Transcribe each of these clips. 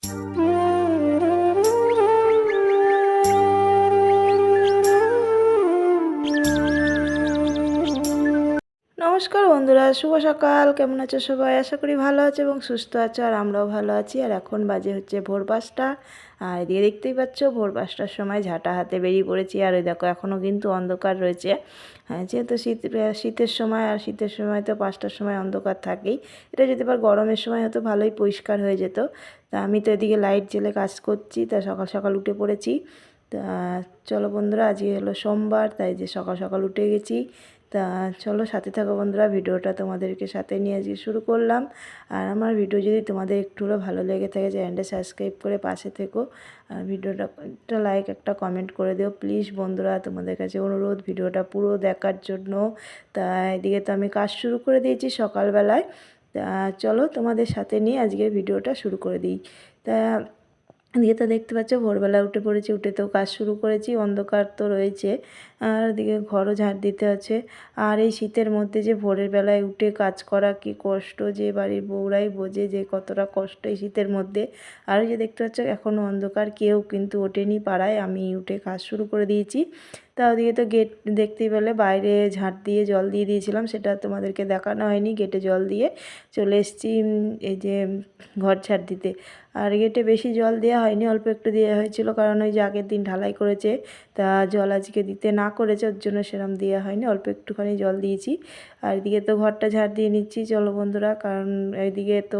নমস্কার বন্ধুরা, শুভ সকাল। কেমন আছো সবাই? আশা করি ভালো আছো এবং সুস্থ আছো, আর আমরাও ভালো আছি। আর এখন বাজে হচ্ছে ভোর ৫টা। আর এদিকে দেখতেই পাচ্ছ ভোর ৫টার সময় ঝাঁটা হাতে বেরিয়ে পড়েছি। আর ওই দেখো এখনও কিন্তু অন্ধকার রয়েছে। যেহেতু শীতের সময়, আর শীতের সময় তো ৫টার সময় অন্ধকার থাকেই। এটা যদি আবার গরমের সময় হতো ভালোই পরিষ্কার হয়ে যেত। তা আমি তো এদিকে লাইট জ্বেলে কাজ করছি, তা সকাল সকাল উঠে পড়েছি। তা চলো বন্ধুরা, আজকে হলো সোমবার, তাই যে সকাল সকাল উঠে গেছি। তা চলো সাথে থাকো বন্ধুরা, ভিডিওটা তোমাদেরকে সাথে নিয়ে আজকে শুরু করলাম। আর আমার ভিডিও যদি তোমাদের একটু হলেও ভালো লেগে থাকে, চ্যানেলটা সাবস্ক্রাইব করে পাশে থেকো। আর ভিডিওটা একটা লাইক, একটা কমেন্ট করে দিও প্লিজ বন্ধুরা, তোমাদের কাছে অনুরোধ ভিডিওটা পুরো দেখার জন্য। তা এদিকে তো আমি কাজ শুরু করে দিয়েছি সকালবেলায়। তা চলো তোমাদের সাথে নিয়ে আজকের ভিডিওটা শুরু করে দিই। তা এদিকে তো দেখতে পাচ্ছ ভোরবেলা উঠে পড়েছি, উঠে তো কাজ শুরু করেছি। অন্ধকার তো রয়েছে, আর এদিকে ঘরও ঝাঁট দিতে আছে। আর এই শীতের মধ্যে যে ভোরের বেলায় উঠে কাজ করা কি কষ্ট, যে বাড়ির বউরাই বোঝে যে কতটা কষ্ট এই শীতের মধ্যে। আর যে দেখতে পাচ্ছ এখনও অন্ধকার, কেউ কিন্তু ওঠেনি পাড়ায়, আমি উঠে কাজ শুরু করে দিয়েছি। তা ওদিকে তো গেট দেখতেই পেলে, বাইরে ঝাঁট দিয়ে জল দিয়ে দিয়েছিলাম, সেটা তোমাদেরকে দেখানো হয়নি। গেটে জল দিয়ে চলে এসেছি এই যে ঘর ঝাঁট দিতে। আর গেটে বেশি জল দেওয়া হয়নি, অল্প একটু দেওয়া হয়েছিল, কারণ ওই যে আগের দিন ঢালাই করেছে, তা জল আজকে দিতে না করেছে, ওর জন্য সেরকম দেওয়া হয়নি, অল্প একটুখানি জল দিয়েছি। আর এদিকে তো ঘরটা ঝাড় দিয়ে নিচ্ছি চলো বন্ধুরা, কারণ এইদিকে তো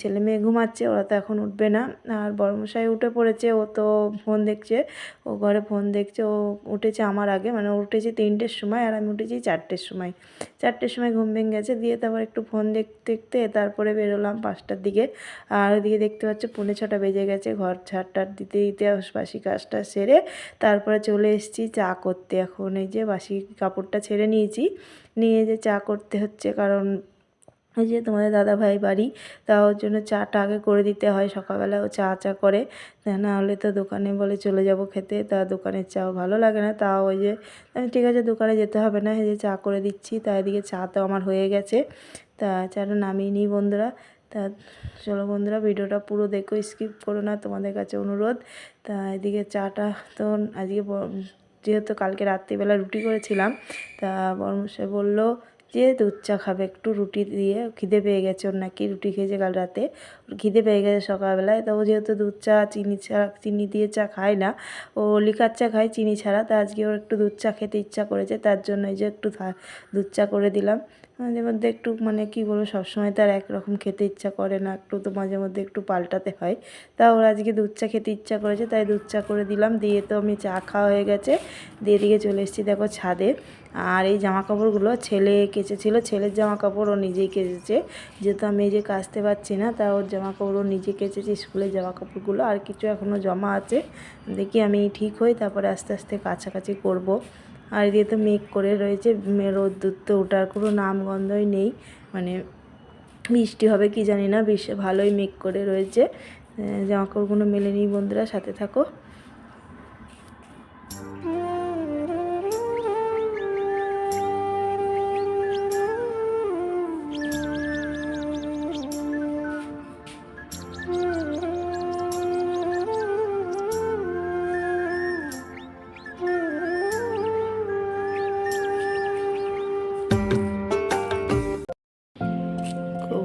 ছেলে মেয়ে ঘুমাচ্ছে, ওরা তো এখন উঠবে না। আর বড়মশাই উঠে পড়েছে, ও তো ফোন দেখছে, ও ঘরে ফোন দেখছে। ও উঠেছে আমার আগে, মানে ও উঠেছে 3টের সময়, আর আমি উঠেছি 4টের সময়। 4টের সময় ঘুম ভেঙে গেছে, দিয়ে তারপর একটু ফোন দেখতে দেখতে তারপরে বেরোলাম 5টার দিকে। আর ওদিকে দেখতে পাচ্ছ 5:45 বেজে গেছে। ঘর ঝাড়টার দিতে দিতে বাসি কাজটা সেরে তারপরে চলে এসেছি চা করতে। এখন এই যে বাসি কাপড়টা ছেড়ে নিয়েছি, নিয়ে যে চা করতে হচ্ছে, কারণ ওই যে তোমাদের দাদাভাই বাড়ি, তা ওর জন্য চাটা আগে করে দিতে হয়। সকালবেলা ও চা করে, না হলে তো দোকানে বলে চলে যাব খেতে, তা দোকানের চাও ভালো লাগে না। তাও ওই যে আমি ঠিক আছে দোকানে যেতে হবে না, এই যে চা করে দিচ্ছি। তা এদিকে চা তো আমার হয়ে গেছে, তা চাটা নামিয়ে নিই বন্ধুরা। তা চলো বন্ধুরা, ভিডিওটা পুরো দেখো, স্কিপ করো না, তোমাদের কাছে অনুরোধ। তা এদিকে চাটা তো আজকে যেহেতু কালকে রাত্রিবেলা রুটি করেছিলাম, তা বড়মশাই বললো যে দুধ চা খাবে একটু রুটি দিয়ে, খিদে পেয়ে গেছে ওর, নাকি রুটি খেয়েছে কাল রাতে, ওর খিদে পেয়ে গেছে সকালবেলায়। তো ও যেহেতু দুধ চা চিনি দিয়ে চা খায় না, ও লিকার চা খায় চিনি ছাড়া, তা আজকে ওর একটু দুধ চা খেতে ইচ্ছা করেছে, তার জন্য এই যে একটু দুধ চা করে দিলাম। মাঝে মধ্যে একটু মানে কী বলবো, সবসময় তো আর একরকম খেতে ইচ্ছা করে না, একটু তো মাঝে মধ্যে একটু পাল্টাতে হয়। তা ওর আজকে দুধ চা খেতে ইচ্ছা করেছে, তাই দুধ চা করে দিলাম। দিয়ে তো আমি চা খাওয়া হয়ে গেছে, দিয়ে দিকে চলে এসেছি দেখো ছাদে। আর এই জামা কাপড়গুলো ছেলে কেচেছিল, ছেলের জামা কাপড় ও নিজেই কেচেছে, যেহেতু আমি এই যে কাচতে পারছি না, তা ওর জামা কাপড় ও নিজে কেচেছে, স্কুলের জামা কাপড়গুলো। আর কিছু এখনও জমা আছে, দেখি আমি ঠিক হই তারপরে আস্তে আস্তে কাছাকাছি করব। আর এদিকে তো মেঘ করে রয়েছে, রোদ্দুর তো ওঠার কোনো নামগন্ধই নেই, মানে বৃষ্টি হবে কি জানি না, ভালোই মেঘ করে রয়েছে। জামা কাপড়গুলো মেলে নিই বন্ধুরা, সাথে থাকো।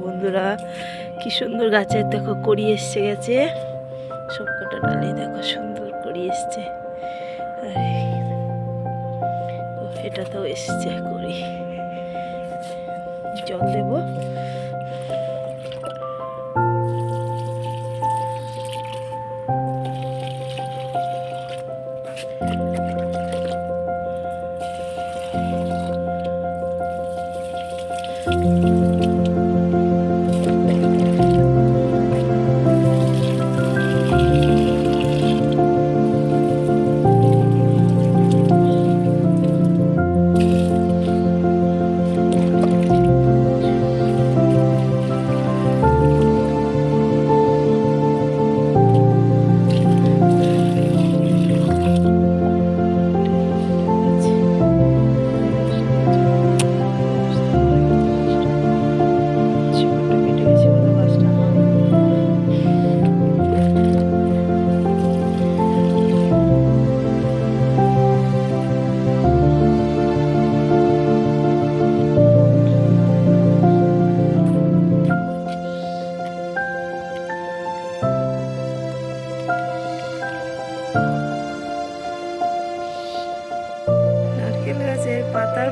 বন্ধুরা কি সুন্দর গাছের দেখো কড়ি এসছে গেছে, সবকটা ডালে দেখো সুন্দর কড়ি এসছে। আর এটা তো এসছে কড়ি, জল দেবো।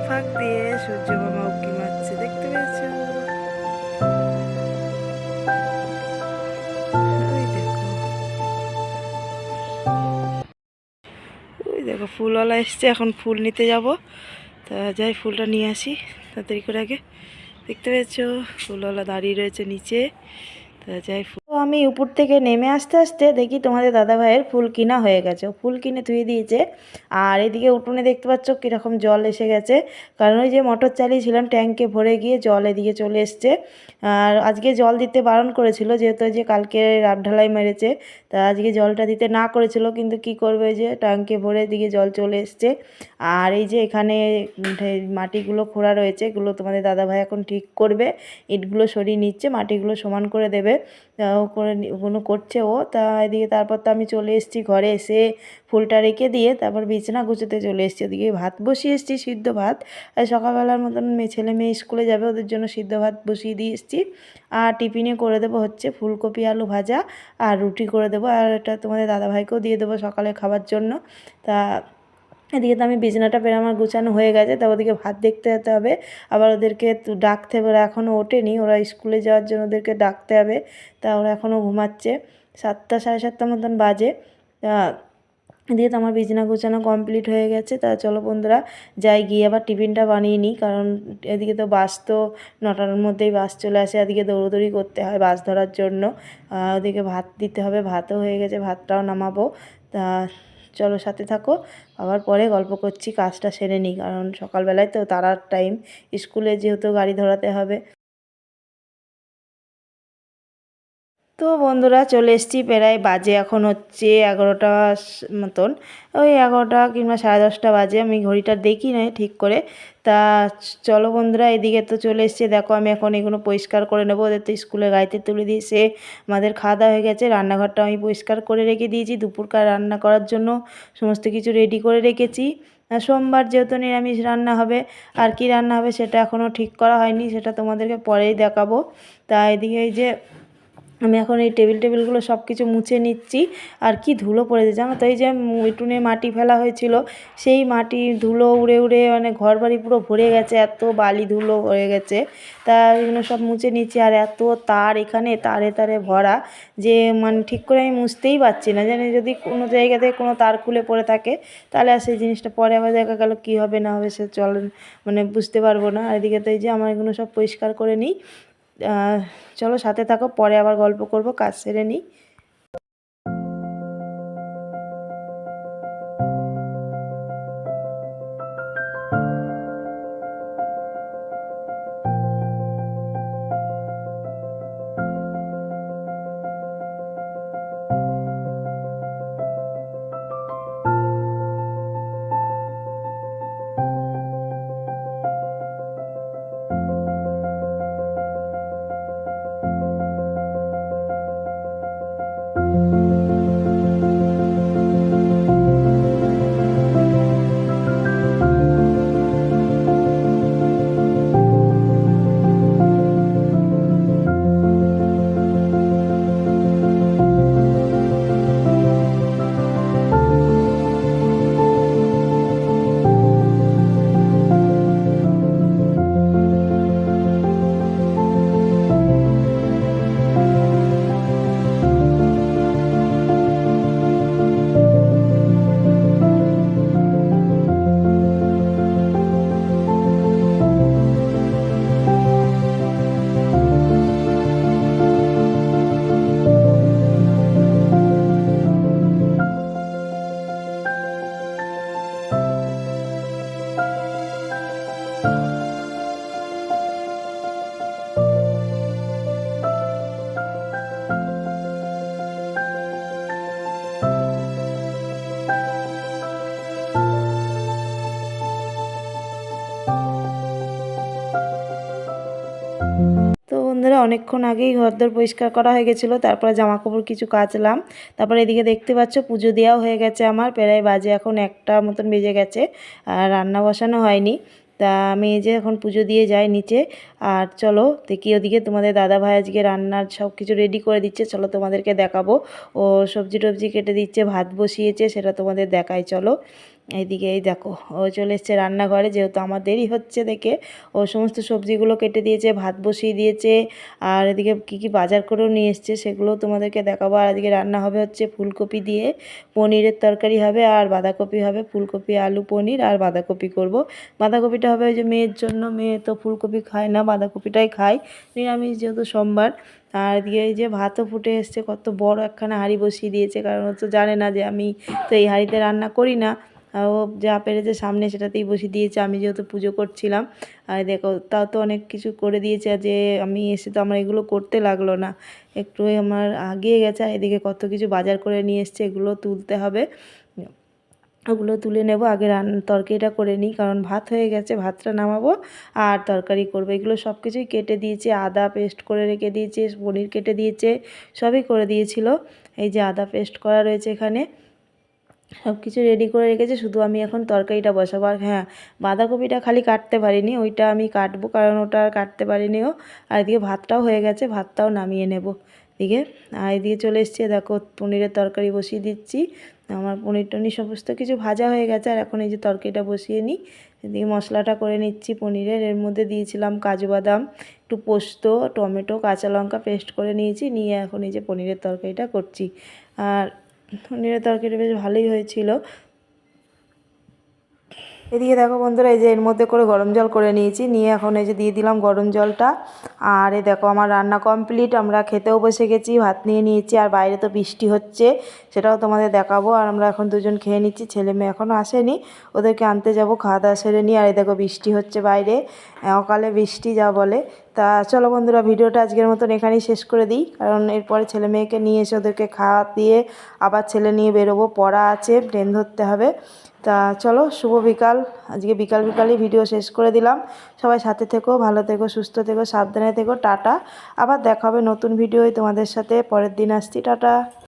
ফাঁক দিয়ে সূর্য মামা উঁকি মারছে, দেখতে পেয়েছো? ওই দেখো, ওই দেখো ফুলওয়ালা এসছে, এখন ফুল নিতে যাব। তা যাই ফুলটা নিয়ে আসি তাড়াতাড়ি করে আগে। দেখতে পেয়েছো ফুলওয়ালা দাঁড়িয়ে রয়েছে নিচে। তা যাই তো আমি উপর থেকে নেমে আসতে আসতে দেখি তোমাদের দাদা ভাইয়ের ফুল কিনা হয়ে গেছে, ফুল কিনে ধুয়ে দিয়েছে। আর এদিকে উঠোনে দেখতে পাচ্ছ কীরকম জল এসে গেছে, কারণ ওই যে মোটর চালিয়েছিলাম ট্যাঙ্কে ভরে গিয়ে জল এদিকে চলে এসছে। আর আজকে জল দিতে বারণ করেছিল, যেহেতু যে কালকে রাত ঢালাই মেরেছে, তা আজকে জলটা দিতে না করেছিল, কিন্তু কি করবে, যে ট্যাঙ্কে ভরে দিকে জল চলে এসছে। আর এই যে এখানে মাটিগুলো খোঁড়া রয়েছে, এগুলো তোমাদের দাদা ভাই এখন ঠিক করবে, ইটগুলো সরিয়ে নিচ্ছে, মাটিগুলো সমান করে দেবে। ও করে ওগুলো করছে ও। তা এদিকে তারপর তো আমি চলে এসেছি ঘরে, এসে ফুলটা রেখে দিয়ে তারপর বিছানা গুছোতে চলে এসেছি। ওদিকে ভাত বসিয়ে এসেছি, সিদ্ধ ভাত। আর সকালবেলার মতন ছেলে মেয়ে স্কুলে যাবে, ওদের জন্য সিদ্ধ ভাত বসিয়ে দিয়ে এসেছি। আর টিফিনে করে দেবো হচ্ছে ফুলকপি আলু ভাজা, আর রুটি করে দেবো, আর এটা তোমাদের দাদাভাইকেও দিয়ে দেবো সকালে খাবার জন্য। তা এদিকে তো আমি বিছানাটা পেরে আমার গুছানো হয়ে গেছে, তা ওদিকে ভাত দেখতে যেতে হবে, আবার ওদেরকে ডাকতে হবে, ওরা এখনও ওঠেনি, ওরা স্কুলে যাওয়ার জন্য ওদেরকে ডাকতে হবে। তা ওরা এখনও ঘুমাচ্ছে, 7টা 7:30 মতন বাজে। তা এদিকে তো আমার বিছানা গুছানো কমপ্লিট হয়ে গেছে। তা চলো বন্ধুরা যাই, গিয়ে আবার টিফিনটা বানিয়ে নিই, কারণ এদিকে তো বাস তো 9টার মধ্যেই বাস চলে আসে, এদিকে দৌড়দৌড়ি করতে হয় বাস ধরার জন্য। ওদিকে ভাত দিতে হবে, ভাতও হয়ে গেছে, ভাতটাও নামাবো। তা চলো সাথে থাকো, আবার পরে গল্প করছি, কাজটা সেরে নিই, কারণ সকালবেলায় তো তাড়ার টাইম, স্কুলে যেহেতু গাড়ি ধরাতে হবে। তো বন্ধুরা চলে এসেছি, প্রায় বাজে এখন হচ্ছে 11টা মতন, ওই 11টা কিংবা 10:30 বাজে, আমি ঘড়িটা দেখি নাই ঠিক করে। তা চলো বন্ধুরা এদিকে তো চলে এসেছি, দেখো আমি এখন এগুলো পরিষ্কার করে নেবো, ওদের তো স্কুলে গাড়িতে তুলে দিয়েছে। আমাদের খাওয়া দাওয়া হয়ে গেছে, রান্নাঘরটা আমি পরিষ্কার করে রেখে দিয়েছি, দুপুরকার রান্না করার জন্য সমস্ত কিছু রেডি করে রেখেছি। সোমবার যেহেতু নিরামিষ রান্না হবে, আর কি রান্না হবে সেটা এখনও ঠিক করা হয়নি, সেটা তোমাদেরকে পরেই দেখাবো। তা এদিকে এই যে আমি এখন এই টেবিলগুলো সব কিছু মুছে নিচ্ছি। আর কি ধুলো পড়েছে জানো তো, এই যে উঠোনে মাটি ফেলা হয়েছিল, সেই মাটি ধুলো উড়ে উড়ে মানে ঘর বাড়ি পুরো ভরে গেছে, এত বালি ধুলো হয়ে গেছে। তা এগুলো সব মুছে নিচ্ছি। আর এত তার এখানে, তারে তারে ভরা, যে মানে ঠিক করে আমি মুছতেই পারছি না, জানি যদি কোনো জায়গা থেকে কোনো তার খুলে পড়ে থাকে, তাহলে আর সেই জিনিসটা পরে আবার দেখা গেল কী হবে না হবে, সে মানে বুঝতে পারবো না। আর এদিকে তো এই যে আমার এগুলো সব পরিষ্কার করে নিই। চলো সাথে থাকো, পরে আবার গল্প করব, কাজ সেরে নিই। তো বন্ধুরা অনেকক্ষণ আগেই ঘরদোর পরিষ্কার করা হয়ে গেছিলো, তারপরে জামাকাপড় কিছু কাচলাম। তারপরে এদিকে দেখতে পাচ্ছ পুজো দেওয়াও হয়ে গেছে আমার, প্রায় বাজে এখন 1টা মতন বেজে গেছে, আর রান্না বসানো হয়নি। তা আমি এই যে এখন পুজো দিয়ে যাই নিচে। আর চলো দেখি ওদিকে তোমাদের দাদা ভাই আজকে রান্নার সব কিছু রেডি করে দিচ্ছে, চলো তোমাদেরকে দেখাবো। ও সবজি টবজি কেটে দিচ্ছে, ভাত বসিয়েছে, সেটা তোমাদের দেখাই চলো। এইদিকে এই দেখো ও চলে এসছে রান্নাঘরে, যেহেতু আমার দেরি হচ্ছে দেখে ও সমস্ত সবজিগুলো কেটে দিয়েছে, ভাত বসিয়ে দিয়েছে, আর এদিকে কী কী বাজার করেও নিয়ে এসছে সেগুলো তোমাদেরকে দেখাবো। আর এদিকে রান্না হবে হচ্ছে ফুলকপি দিয়ে পনিরের তরকারি হবে, আর বাঁধাকপি হবে, ফুলকপি আলু পনির আর বাঁধাকপি করব। বাঁধাকপিটা হবে ওই যে মেয়ের জন্য, মেয়ে তো ফুলকপি খায় না, বাঁধাকপিটাই খায়, নিরামিষ যেহেতু সোমবার। আর এদিকে এই যে ভাতও ফুটে এসছে, কত বড় একখানা হাঁড়ি বসিয়ে দিয়েছে, কারণ ও তো জানে না যে আমি তো এই হাঁড়িতে রান্না করি না, ও যা পেরেছে সামনে সেটাতেই বসিয়ে দিয়েছে, আমি যেহেতু পুজো করছিলাম। আর দেখো তাও তো অনেক কিছু করে দিয়েছে, যে আমি এসে তো আমার এগুলো করতে লাগলো না, একটু আমার আগিয়ে গেছে। আর এদিকে কত কিছু বাজার করে নিয়ে এসছে, এগুলো তুলতে হবে, ওগুলো তুলে নেব। আগে তরকারিটা করে নিই, কারণ ভাত হয়ে গেছে, ভাতটা নামাবো আর তরকারি করবো। এগুলো সব কিছুই কেটে দিয়েছে, আদা পেস্ট করে রেখে দিয়েছে, পনির কেটে দিয়েছে, সবই করে দিয়েছিল। এই যে আদা পেস্ট করা রয়েছে এখানে, সব কিছু রেডি করে রেখেছে, শুধু আমি এখন তরকারিটা বসাবো। আর হ্যাঁ, বাঁধাকপিটা খালি কাটতে পারিনি, ওইটা আমি কাটবো, কারণ ওটা আর কাটতে পারিনি ও। আর এদিকে ভাতটাও হয়ে গেছে, ভাতটাও নামিয়ে নেব এদিকে। আর এদিকে চলে এসছে, দেখো পনিরের তরকারি বসিয়ে দিচ্ছি, আমার পনির টনির সমস্ত কিছু ভাজা হয়ে গেছে। আর এখন এই যে তরকারিটা বসিয়ে নিই, এদিকে মশলাটা করে নিচ্ছি পনিরের। এর মধ্যে দিয়েছিলাম কাজু বাদাম, একটু পোস্ত, টমেটো, কাঁচা লঙ্কা পেস্ট করে নিয়েছি, নিয়ে এখন এই যে পনিরের তরকারিটা করছি। আর পনিরের তরকারিটা বেশ ভালোই হয়েছিল। এদিকে দেখো বন্ধুরা, এই যে এর মধ্যে করে গরম জল করে নিয়েছি, নিয়ে এখন এই যে দিয়ে দিলাম গরম জলটা। আর এই দেখো আমার রান্না কমপ্লিট, আমরা খেতেও বসে গেছি, ভাত নিয়ে নিয়েছি। আর বাইরে তো বৃষ্টি হচ্ছে, সেটাও তোমাদের দেখাবো। আর আমরা এখন দুজন খেয়ে নিচ্ছি, ছেলে মেয়ে এখনও আসেনি, ওদেরকে আনতে যাব, খাওয়া দাওয়া সেরে নিয়ে। আর এই দেখো বৃষ্টি হচ্ছে বাইরে, অকালে বৃষ্টি যা বলে। তা চলো বন্ধুরা, ভিডিওটা আজকের মতন এখানেই শেষ করে দিই, কারণ এরপরে ছেলে মেয়েকে নিয়ে এসে ওদেরকে খাওয়া দিয়ে আবার ছেলে নিয়ে বেরোবো, পড়া আছে, ট্রেন ধরতে হবে। তা চলো, শুভ বিকাল। আজকে বিকালই ভিডিও শেষ করে দিলাম। সবাই সাথে থেকো, ভালো থেকো, সুস্থ থেকো, সাবধানে থেকো, টাটা। আবার দেখা হবে নতুন ভিডিওয় তোমাদের সাথে, পরের দিন আসছি, টাটা।